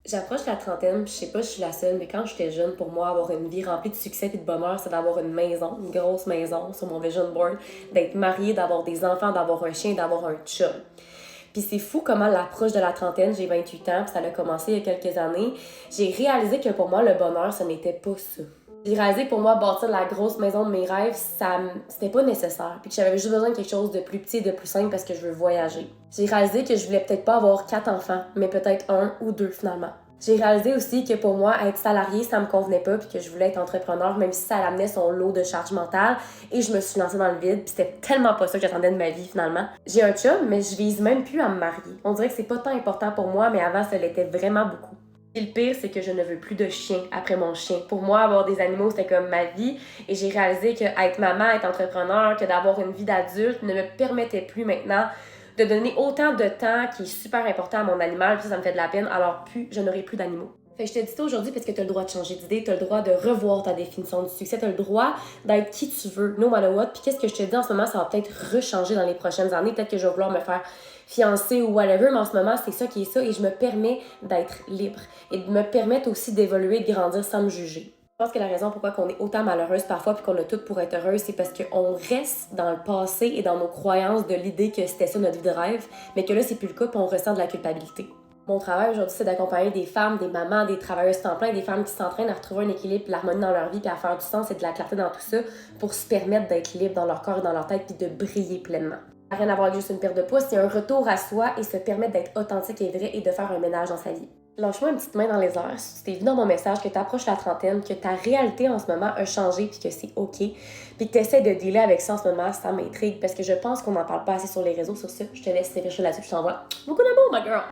J'approche la trentaine, je sais pas si je suis la seule, mais quand j'étais jeune, pour moi, avoir une vie remplie de succès et de bonheur, c'est d'avoir une maison, une grosse maison sur mon vision board, d'être mariée, d'avoir des enfants, d'avoir un chien, d'avoir un chum. Puis c'est fou comment l'approche de la trentaine, j'ai 28 ans, puis ça a commencé il y a quelques années, j'ai réalisé que pour moi, le bonheur, ce n'était pas ça. J'ai réalisé que pour moi, bâtir la grosse maison de mes rêves, c'était pas nécessaire. Puis que j'avais juste besoin de quelque chose de plus petit et de plus simple parce que je veux voyager. J'ai réalisé que je voulais peut-être pas avoir 4 enfants, mais peut-être 1 ou 2 finalement. J'ai réalisé aussi que pour moi, être salarié, ça me convenait pas puis que je voulais être entrepreneur, même si ça amenait son lot de charge mentale. Et je me suis lancée dans le vide puis c'était tellement pas ça que j'attendais de ma vie finalement. J'ai un chum, mais je vise même plus à me marier. On dirait que c'est pas tant important pour moi, mais avant, ça l'était vraiment beaucoup. Et le pire, c'est que je ne veux plus de chien après mon chien. Pour moi, avoir des animaux, c'était comme ma vie. Et j'ai réalisé que être maman, être entrepreneur, que d'avoir une vie d'adulte ne me permettait plus maintenant de donner autant de temps qui est super important à mon animal. Puis ça me fait de la peine. Alors je n'aurai plus d'animaux. Fait que je te dis ça aujourd'hui parce que tu as le droit de changer d'idée, tu as le droit de revoir ta définition du succès, tu as le droit d'être qui tu veux, no matter what. Puis qu'est-ce que je te dis en ce moment, ça va peut-être rechanger dans les prochaines années. Peut-être que je vais vouloir me faire fiancer ou whatever, mais en ce moment, c'est ça qui est ça et je me permets d'être libre et de me permettre aussi d'évoluer, de grandir sans me juger. Je pense que la raison pourquoi on est autant malheureuse parfois puis qu'on a tout pour être heureuse, c'est parce qu'on reste dans le passé et dans nos croyances de l'idée que c'était ça notre vie de rêve, mais que là, c'est plus le cas puis on ressent de la culpabilité. Mon travail aujourd'hui, c'est d'accompagner des femmes, des mamans, des travailleuses temps plein, des femmes qui s'entraînent à retrouver un équilibre, l'harmonie dans leur vie, puis à faire du sens et de la clarté dans tout ça pour se permettre d'être libre dans leur corps et dans leur tête puis de briller pleinement. Ça n'a rien à voir avec juste une perte de poids, c'est un retour à soi et se permettre d'être authentique et vrai et de faire un ménage dans sa vie. Lâche-moi une petite main dans les airs si tu t'es vu dans mon message que tu approches la trentaine, que ta réalité en ce moment a changé puis que c'est OK, puis que tu essaies de dealer avec ça en ce moment, ça m'intrigue parce que je pense qu'on n'en parle pas assez sur les réseaux. Sur ça, je te laisse réfléchir là-dessus puis je t'envoie beaucoup d'amour, ma girl!